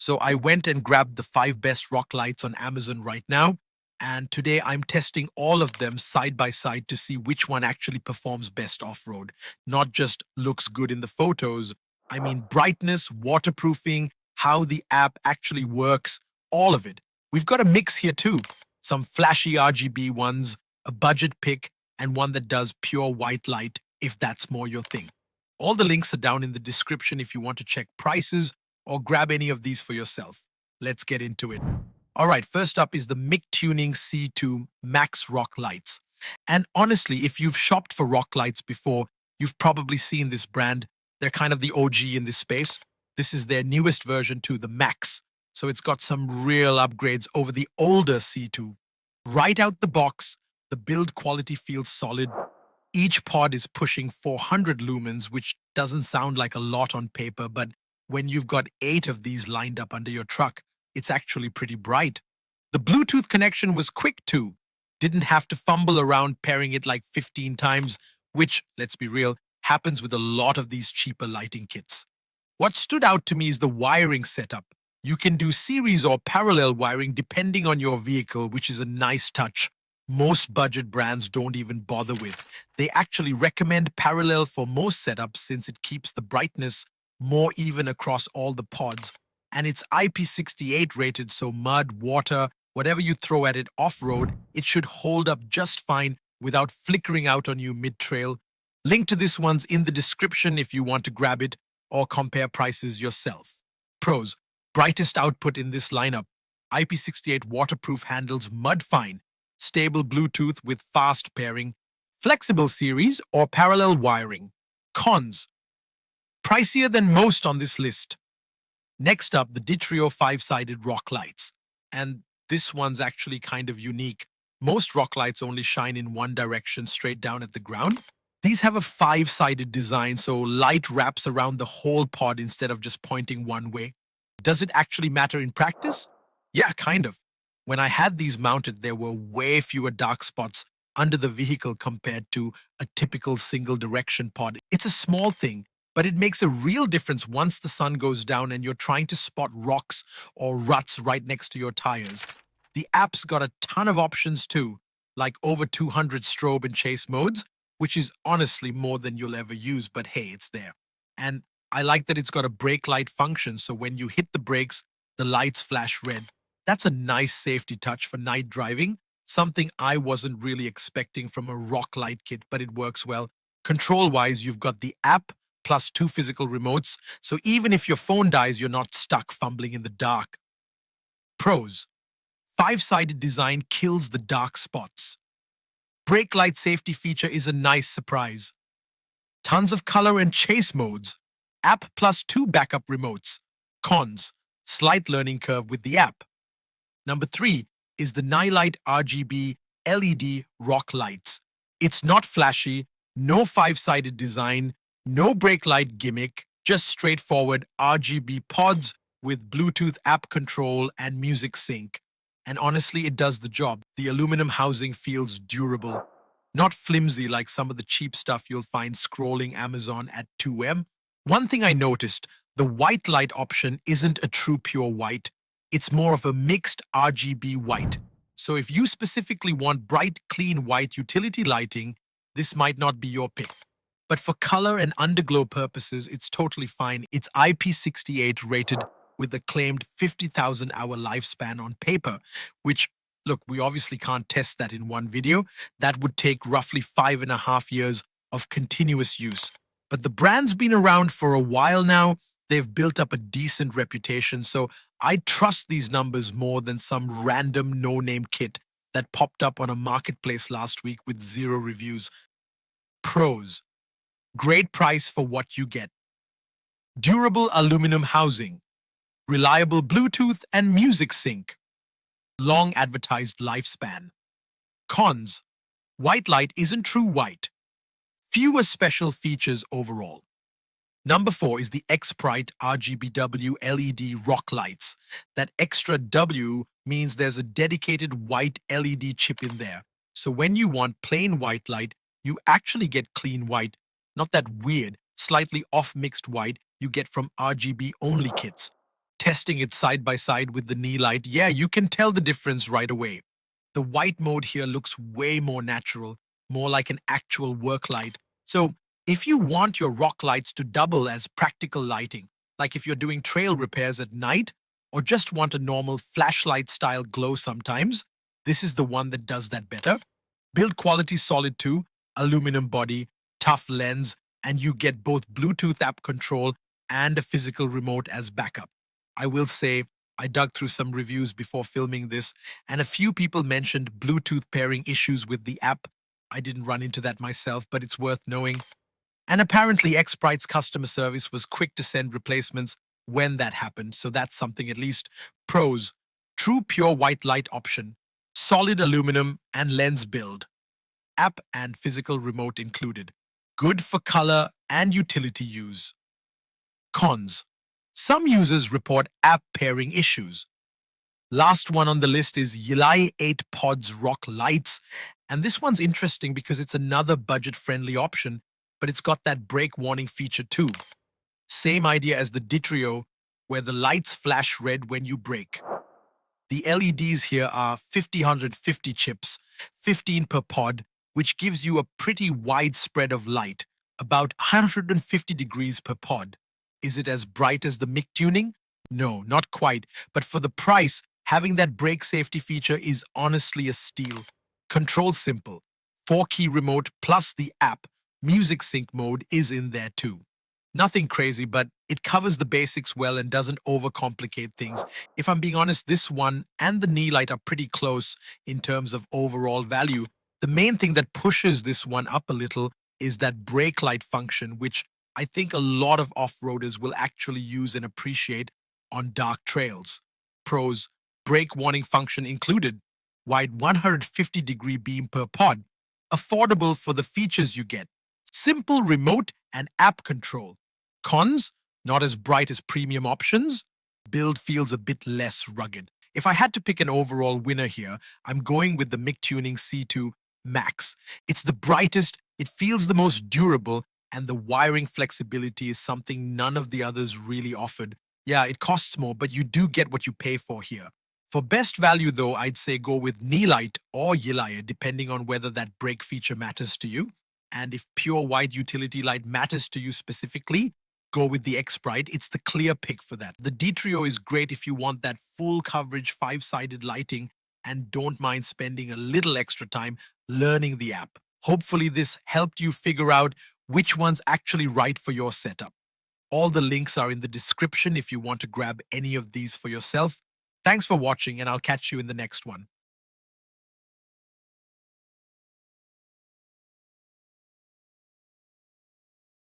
So I went and grabbed the 5 best rock lights on Amazon right now. And today I'm testing all of them side by side to see which one actually performs best off-road. Not just looks good in the photos. I mean brightness, waterproofing, how the app actually works, all of it. We've got a mix here too. Some flashy RGB ones, a budget pick, and one that does pure white light if that's more your thing. All the links are down in the description if you want to check prices or grab any of these for yourself. Let's get into it. All right, first up is the MICTUNING C2 Max Rock Lights. And honestly, if you've shopped for rock lights before, you've probably seen this brand. They're kind of the OG in this space. This is their newest version too, the Max. So it's got some real upgrades over the older C2. Right out the box, the build quality feels solid. Each pod is pushing 400 lumens, which doesn't sound like a lot on paper, but when you've got 8 of these lined up under your truck, it's actually pretty bright. The Bluetooth connection was quick too. Didn't have to fumble around pairing it like 15 times, which, let's be real, happens with a lot of these cheaper lighting kits. What stood out to me is the wiring setup. You can do series or parallel wiring depending on your vehicle, which is a nice touch. Most budget brands don't even bother with. They actually recommend parallel for most setups since it keeps the brightness more even across all the pods. And it's IP68 rated, so mud, water, whatever you throw at it off-road, it should hold up just fine without flickering out on you mid-trail. Link to this one's in the description if you want to grab it or compare prices yourself. Pros: brightest output in this lineup. IP68 waterproof, handles mud fine. Stable Bluetooth with fast pairing. Flexible series or parallel wiring. Cons: pricier than most on this list. Next up, the DITRIO 5-sided rock lights. And this one's actually kind of unique. Most rock lights only shine in one direction, straight down at the ground. These have a 5-sided design, so light wraps around the whole pod instead of just pointing one way. Does it actually matter in practice? Yeah, kind of. When I had these mounted, there were way fewer dark spots under the vehicle compared to a typical single-direction pod. It's a small thing, but it makes a real difference once the sun goes down and you're trying to spot rocks or ruts right next to your tires. The app's got a ton of options too, like over 200 strobe and chase modes, which is honestly more than you'll ever use, but hey, it's there. And I like that it's got a brake light function, so when you hit the brakes, the lights flash red. That's a nice safety touch for night driving, something I wasn't really expecting from a rock light kit, but it works well. Control-wise, you've got the app plus 2 physical remotes, so even if your phone dies, you're not stuck fumbling in the dark. Pros: 5-sided design kills the dark spots. Brake light safety feature is a nice surprise. Tons of color and chase modes. App plus 2 backup remotes. Cons: slight learning curve with the app. Number 3 is the Nilight RGB LED rock lights. It's not flashy, no 5-sided design, no brake light gimmick, just straightforward RGB pods with Bluetooth app control and music sync. And honestly, it does the job. The aluminum housing feels durable, not flimsy like some of the cheap stuff you'll find scrolling Amazon at 2 a.m. One thing I noticed, the white light option isn't a true pure white. It's more of a mixed RGB white. So if you specifically want bright, clean white utility lighting, this might not be your pick. But for color and underglow purposes, it's totally fine. It's IP68 rated with a claimed 50,000 hour lifespan on paper, which, look, we obviously can't test that in one video. That would take roughly 5.5 years of continuous use. But the brand's been around for a while now. They've built up a decent reputation, so I trust these numbers more than some random no-name kit that popped up on a marketplace last week with 0 reviews. Pros: great price for what you get. Durable aluminum housing. Reliable Bluetooth and music sync. Long advertised lifespan. Cons: white light isn't true white. Fewer special features overall. Number 4 is the Xprite RGBW LED rock lights. That extra W means there's a dedicated white LED chip in there. So when you want plain white light, you actually get clean white, not that weird, slightly off-mixed white you get from RGB-only kits. Testing it side by side with the Nilight, yeah, you can tell the difference right away. The white mode here looks way more natural, more like an actual work light. So if you want your rock lights to double as practical lighting, like if you're doing trail repairs at night or just want a normal flashlight style glow sometimes, this is the one that does that better. Build quality solid too, aluminum body, tough lens, and you get both Bluetooth app control and a physical remote as backup. I will say, I dug through some reviews before filming this, and a few people mentioned Bluetooth pairing issues with the app. I didn't run into that myself, but it's worth knowing. And apparently, Xprite's customer service was quick to send replacements when that happened, so that's something at least. Pros: true pure white light option, solid aluminum and lens build, app and physical remote included, good for color and utility use. Cons: some users report app pairing issues. Last one on the list is YiLaie 8 Pods Rock Lights. And this one's interesting because it's another budget-friendly option, but it's got that brake warning feature too. Same idea as the DITRIO, where the lights flash red when you brake. The LEDs here are 50/150 chips, 15 per pod, which gives you a pretty wide spread of light, about 150 degrees per pod. Is it as bright as the MICTUNIng? No, not quite, but for the price, having that brake safety feature is honestly a steal. Control simple. 4-key remote plus the app. Music sync mode is in there too. Nothing crazy, but it covers the basics well and doesn't overcomplicate things. If I'm being honest, this one and the Nilight are pretty close in terms of overall value. The main thing that pushes this one up a little is that brake light function, which I think a lot of off-roaders will actually use and appreciate on dark trails. Pros: brake warning function included, wide 150-degree beam per pod, affordable for the features you get, simple remote and app control. Cons: not as bright as premium options, build feels a bit less rugged. If I had to pick an overall winner here, I'm going with the MICTUNIng C2 Max. It's the brightest, it feels the most durable, and the wiring flexibility is something none of the others really offered. Yeah, it costs more, but you do get what you pay for here. For best value though, I'd say go with Nilight or YiLaie, depending on whether that brake feature matters to you. And if pure white utility light matters to you specifically, go with the Xprite. It's the clear pick for that. The DITRIO is great if you want that full coverage 5-sided lighting and don't mind spending a little extra time learning the app. Hopefully this helped you figure out which one's actually right for your setup. All the links are in the description if you want to grab any of these for yourself. Thanks for watching, and I'll catch you in the next one.